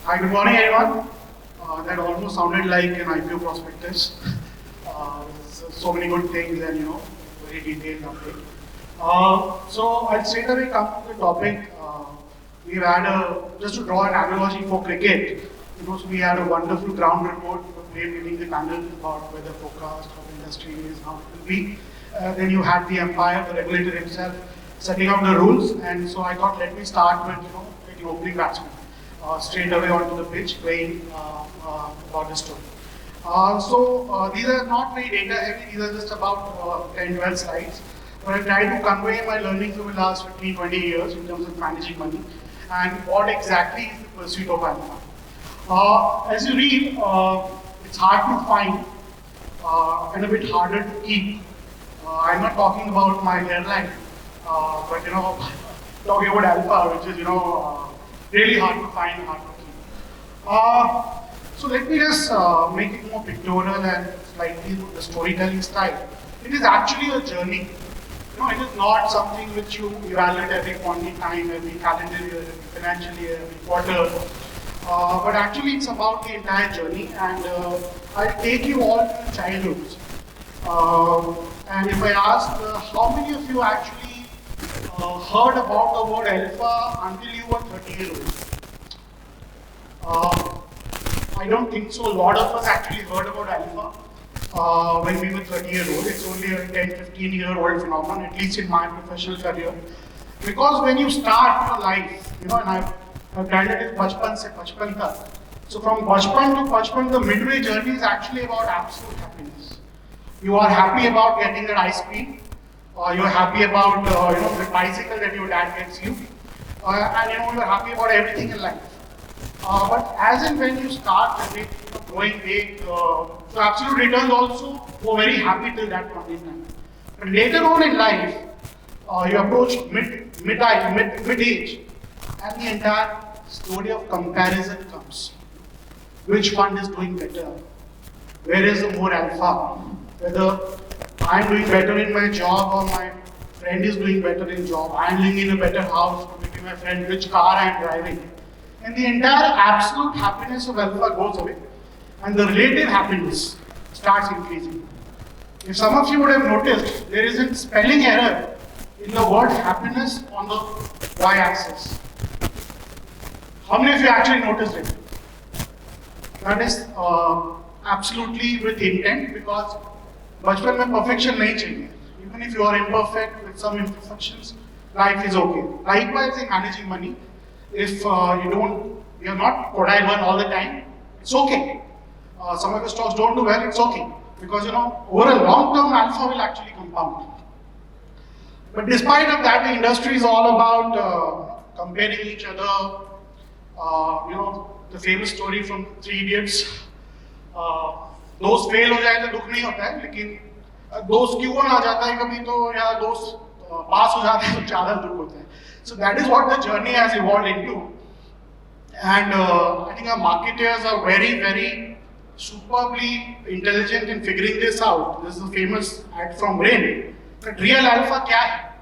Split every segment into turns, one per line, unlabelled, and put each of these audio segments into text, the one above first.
Hi, good morning everyone. That almost sounded like an IPO prospectus. So many good things and very detailed update. So I'll straight away come to the topic. We've had just to draw an analogy for cricket. So we had a wonderful ground report, meeting the panel about weather forecast, how the industry is, how it will be. Then you had the umpire, the regulator himself, setting out the rules. And so I thought, let me start with like an opening batsman. Straight away onto the pitch, playing about the story. These are not very data heavy, these are just about 10-12 slides. But I tried to convey my learnings over the last 15-20 years in terms of managing money and what exactly is the pursuit of alpha. As you read, it's hard to find and a bit harder to keep. I'm not talking about my hairline, but talking about alpha, which is really hard to find, hard to keep. So let me just make it more pictorial and slightly the storytelling style. It is actually a journey. It is not something which you evaluate every point in time, every calendar year, every financial year, every quarter. But actually it's about the entire journey, and I'll take you all to childhoods. And if I ask, how many of you actually heard about the word alpha until you were 30 years old? I don't think so. A lot of us actually heard about alpha when we were 30 years old. It's only a 10-15-year-old phenomenon, at least in my professional career. Because when you start your life, and I've branded it bachpan se bachpan tak. So from bachpan to bachpan, the midway journey is actually about absolute happiness. You are happy about getting an ice cream. You're happy about the bicycle that your dad gets you, and you're happy about everything in life. But as and when you start growing big, so absolute returns also were very happy till that point in time. But later on in life, you approach mid-age, and the entire story of comparison comes. Which fund is doing better? Where is the more alpha? Whether I'm doing better in my job or my friend is doing better in job. I'm living in a better house, or maybe my friend which car I'm driving. And the entire absolute happiness of alpha goes away, and the relative happiness starts increasing. If some of you would have noticed, there is a spelling error in the word happiness on the y-axis. How many of you actually noticed it? That is absolutely with intent, because बचपन में perfection नहीं चाहिए. Even if you are imperfect with some imperfections, life is okay. Likewise in managing money, if you're not Kodai one all the time, it's okay. Some of your stocks don't do well, it's okay. Because over a long term, alpha will actually compound. But despite of that, the industry is all about comparing each other. The famous story from Three Idiots. दोस्त fail हो जाए तो दुख नहीं होता है, लेकिन दोस्त क्यों आ जाता है कभी तो, या दोस्त पास हो जाता है तो ज़्यादा दुख होता है. So that is what the journey has evolved into, and I think our marketers are very, very superbly intelligent in figuring this out. This is a famous ad from Rain. But real alpha क्या है?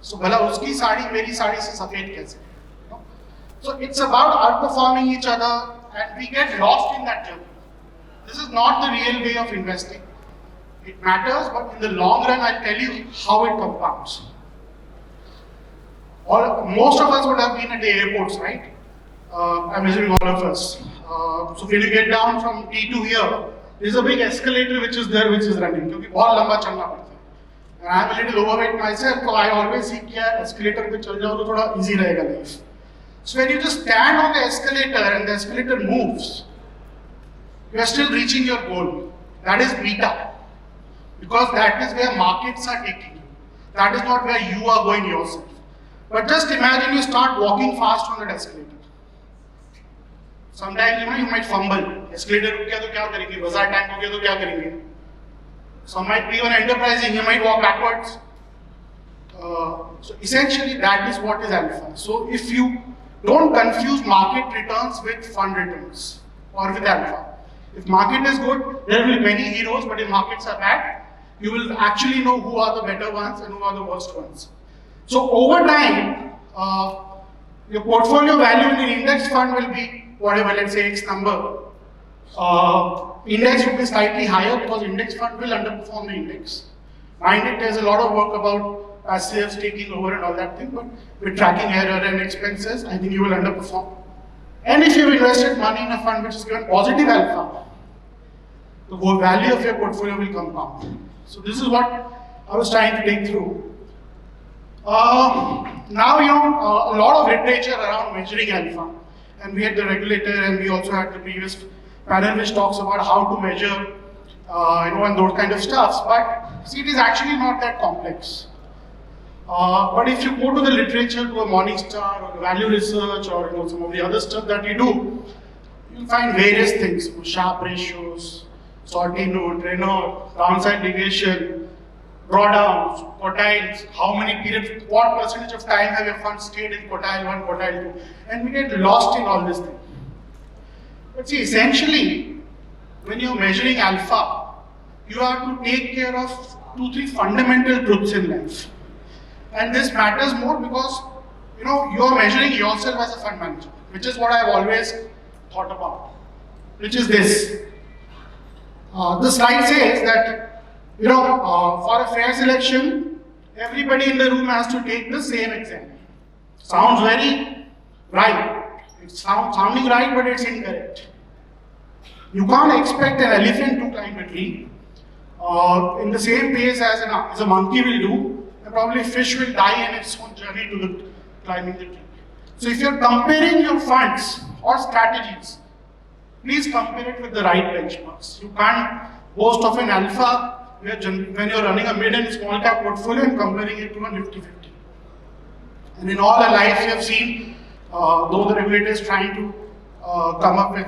So भला उसकी साड़ी मेरी साड़ी से सफेद कैसे? So it's about outperforming each other, and we get lost in that journey. This is not the real way of investing. It matters, but in the long run, I'll tell you how it compounds. Most of us would have been at the airports, right? I'm assuming all of us. So when you get down from T to here, there's a big escalator which is there, which is running. क्योंकि बहुत लंबा चलना पड़ता है. And I'm a little overweight myself, so I always see कि escalator पे चल जाओ तो थोड़ा easy रहेगा life. So when you just stand on the escalator and the escalator moves, you are still reaching your goal. That is beta. Because that is where markets are taking you. That is not where you are going yourself. But just imagine you start walking fast on that escalator. Sometimes you might fumble. Escalator रुक गया तो क्या करेंगे? बाजार time हो गया तो क्या करेंगे? Some might be even enterprising. You might walk backwards. So essentially that is what is alpha. So if you don't confuse market returns with fund returns or with alpha. If market is good, there will be many heroes, but if markets are bad, you will actually know who are the better ones and who are the worst ones. So over time, Your portfolio value in the index fund will be whatever, let's say X number. Index will be slightly higher because index fund will underperform the index. Mind it, there's a lot of work about passives taking over and all that thing, but with tracking error and expenses, I think you will underperform. And if you've invested money in a fund which is given positive alpha, the whole value of your portfolio will compound. So this is what I was trying to take through. Now, a lot of literature around measuring alpha. And we had the regulator and we also had the previous panel which talks about how to measure, and those kind of stuffs. But see, it is actually not that complex. But if you go to the literature, to a Morningstar or value research or some of the other stuff that you do, you'll find various things, Sharpe ratios, Sortino, Traynor, downside deviation, drawdowns, quartiles, how many periods, what percentage of time have your funds stayed in quartile 1, quartile 2, and we get lost in all this thing. But see, essentially, when you're measuring alpha, you have to take care of 2-3 fundamental truths in life. And this matters more because, you're measuring yourself as a fund manager, which is what I've always thought about, which is this. The slide says that, for a fair selection, everybody in the room has to take the same exam. Sounds very right. It's sounding right, but it's incorrect. You can't expect an elephant to climb a tree in the same pace as a monkey will do, and probably fish will die in its own journey to climbing the tree. So if you're comparing your funds or strategies, please compare it with the right benchmarks. You can't boast of an alpha when you're running a mid and small cap portfolio and comparing it to a Nifty 50. And in all our life, we have seen, though the regulator is trying to come up with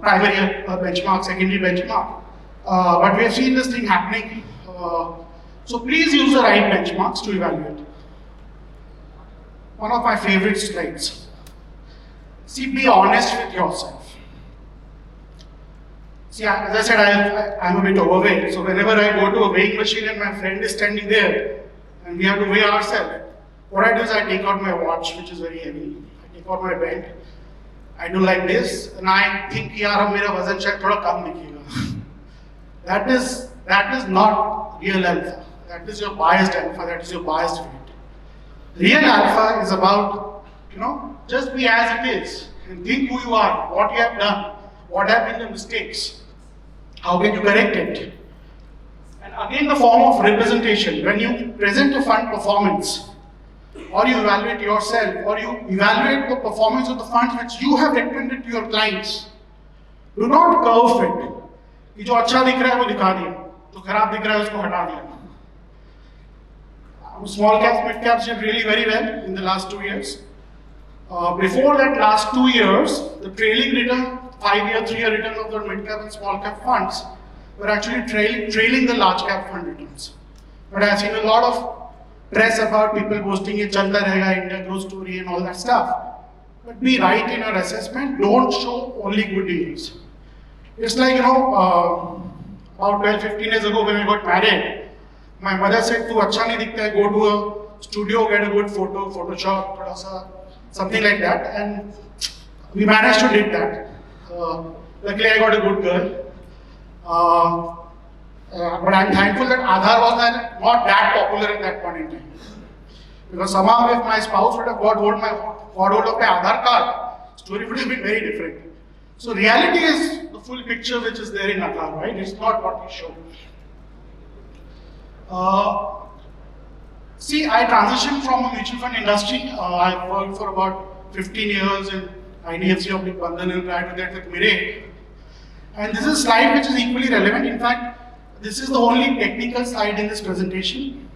primary benchmark, secondary benchmark, but we have seen this thing happening. So please use the right benchmarks to evaluate. One of my favorite slides. See, be honest with yourself. See, as I said, I'm a bit overweight, so whenever I go to a weighing machine and my friend is standing there and we have to weigh ourselves, what I do is I take out my watch, which is very heavy. I take out my belt, I do like this, and I think, yaar, mera wazan shayad thoda kam dikhega. That is not real alpha. That is your biased alpha, that is your biased weight. Real alpha is about, just be as it is and think who you are, what you have done, what have been the mistakes. How can you correct it? And again, the form of representation. When you present a fund performance, or you evaluate yourself, or you evaluate the performance of the funds which you have recommended to your clients, do not curve fit. कि जो अच्छा दिख रहा है वो दिखा दिया, जो खराब दिख रहा है उसको हटा दिया. Small caps, mid caps did really very well in the last 2 years. Before that last 2 years, the trailing return, 5-year, 3-year return of the mid-cap and small-cap funds were actually trailing the large-cap fund returns. But I've seen a lot of press about people boasting it, chalta rahega, India growth story and all that stuff. But be right in your assessment, don't show only good deals. It's like, about 12-15 years ago when I got married, my mother said, tu acha nahi dikhta hai, go to a studio, get a good photo, Photoshop, thoda sa, something like that. And we managed to do that. Luckily, I got a good girl. But I'm thankful that Aadhaar was not that popular at that point in time. Because somehow if my spouse would have got hold of my Aadhaar card, story would have been very different. So reality is the full picture which is there in Aadhaar, right? It's not what we show. See, I transitioned from a mutual fund industry. I worked for about 15 years in IDFC of Big Bandhan and prior to that with Mire. And this is a slide which is equally relevant. In fact, this is the only technical slide in this presentation.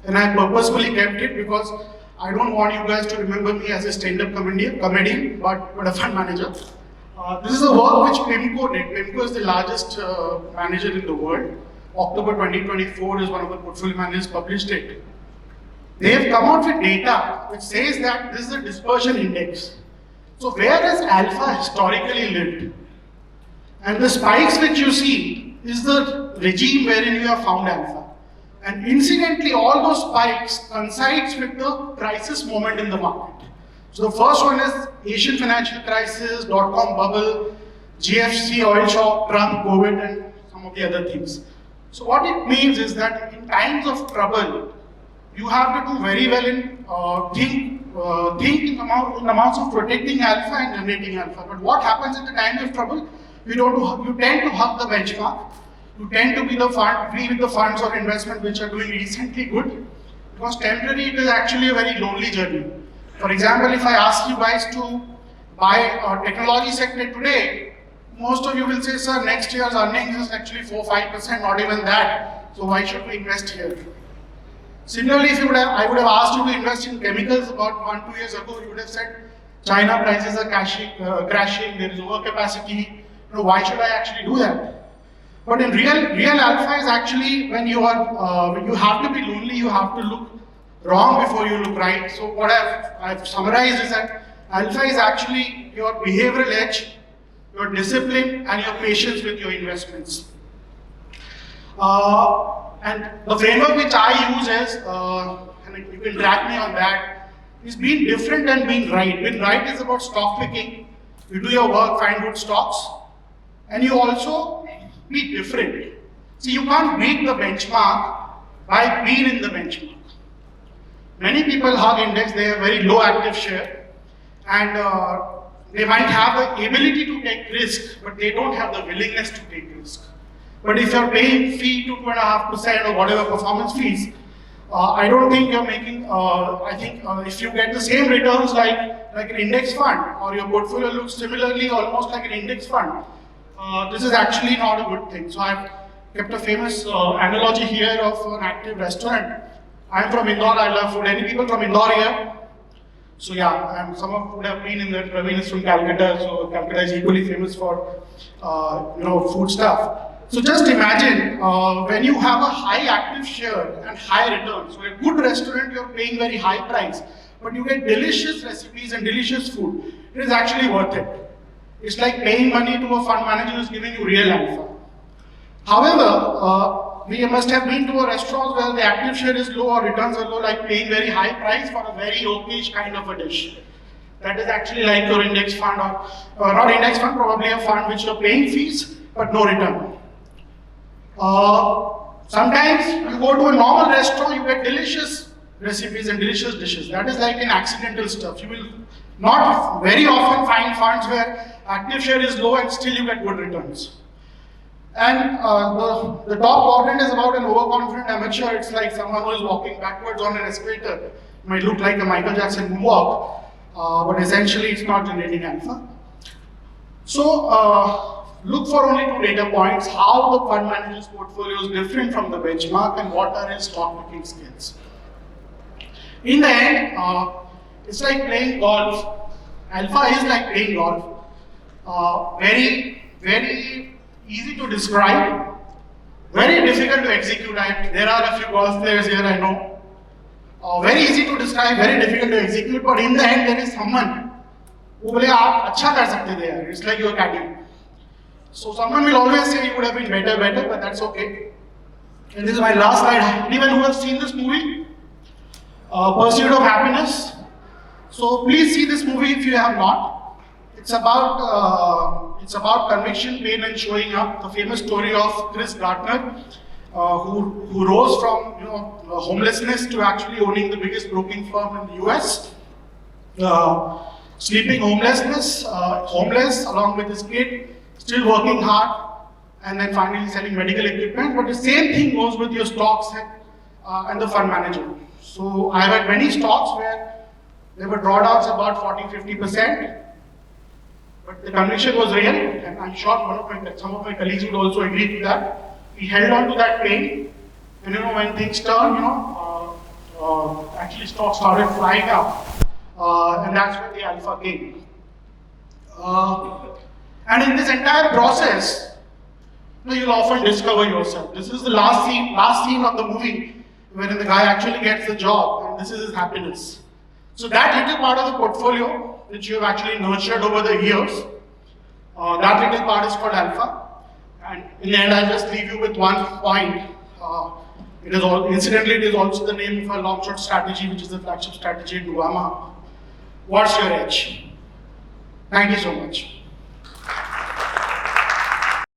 And I purposefully kept it because I don't want you guys to remember me as a stand-up comedian, but a fund manager. This is a work which PIMCO did. PIMCO is the largest manager in the world. October 2024 is one of the portfolio managers published it. They have come out with data which says that this is a dispersion index. So where has alpha historically lived? And the spikes which you see is the regime wherein you have found alpha. And incidentally, all those spikes coincides with the crisis moment in the market. So the first one is Asian financial crisis, dot-com bubble, GFC, oil shock, Trump, COVID, and some of the other things. So what it means is that in times of trouble, you have to do very well in think in amounts of protecting alpha and generating alpha. But what happens in the time of trouble? You tend to hug the benchmark. You tend to be with the funds or investment which are doing recently good, because temporary it is actually a very lonely journey. For example, if I ask you guys to buy a technology sector today, most of you will say, sir, next year's earnings is actually 4-5%, not even that. So why should we invest here? Similarly, if I would have asked you to invest in chemicals about 1-2 years ago, you would have said, China prices are crashing, there is overcapacity. Why should I actually do that? But in real alpha is actually when you have to be lonely, you have to look wrong before you look right. So what I've summarized is that alpha is actually your behavioral edge, your discipline, and your patience with your investments. And the framework which I use is, and you can track me on that, is being different and being right. Being right is about stock picking. You do your work, find good stocks, and you also be different. See, you can't beat the benchmark by being in the benchmark. Many people hug index, they have very low active share, and they might have the ability to take risk, but they don't have the willingness to take risk. But if you're paying fee to 2.5% or whatever performance fees, I don't think you're making, I think if you get the same returns like an index fund, or your portfolio looks similarly almost like an index fund, this is actually not a good thing. So I've kept a famous analogy here of an active restaurant. I'm from Indore, I love food. Any people from Indore here? So yeah, some of you would have been in that. Praveen is from Calcutta, so Calcutta is equally famous for food stuff. So just imagine when you have a high active share and high returns. So a good restaurant, you're paying very high price, but you get delicious recipes and delicious food. It is actually worth it. It's like paying money to a fund manager who's giving you real alpha. However, we must have been to a restaurant where the active share is low or returns are low, like paying very high price for a very okayish kind of a dish. That is actually like your index fund, or not index fund, probably a fund which you're paying fees but no return. Sometimes you go to a normal restaurant, you get delicious recipes and delicious dishes. That is like an accidental stuff. You will not very often find funds where active share is low and still you get good returns. And the top quadrant is about an overconfident amateur. It's like someone who is walking backwards on an escalator. It might look like a Michael Jackson moonwalk, but essentially it's not generating alpha. So look for only 2 data points: how the fund manager's portfolio is different from the benchmark and what are his stock picking skills. In the end, it's like playing golf. Alpha is like playing golf. Very, very easy to describe, very difficult to execute. There are a few golf players here, I know. Very easy to describe, very difficult to execute, but in the end there is someone who will say, "Aap acha kar sakte the yaar." It's like you're caddying. So someone will always say you would have been better, but that's okay. And this is my last slide. Anyone who has seen this movie, Pursuit of Happiness? So please see this movie if you have not. It's about conviction, pain, and showing up. The famous story of Chris Gardner, who rose from homelessness to actually owning the biggest broking firm in the US. Sleeping homeless along with his kid, still working hard, and then finally selling medical equipment. But the same thing goes with your stocks and the fund manager. So I've had many stocks where there were drawdowns about 40-50%. But the conviction was real, and I'm sure some of my colleagues would also agree to that. We held on to that pain, and when things turn, actually stocks started flying up, and that's where the alpha came. And in this entire process, you'll often discover yourself. This is the last scene of the movie, wherein the guy actually gets the job, and this is his happiness. So that little part of the portfolio, which you have actually nurtured over the years, that little part is called alpha. And in the end, I'll just leave you with one point. It is also the name of a long short strategy, which is the flagship strategy in Nuvama. What's your edge? Thank you so much.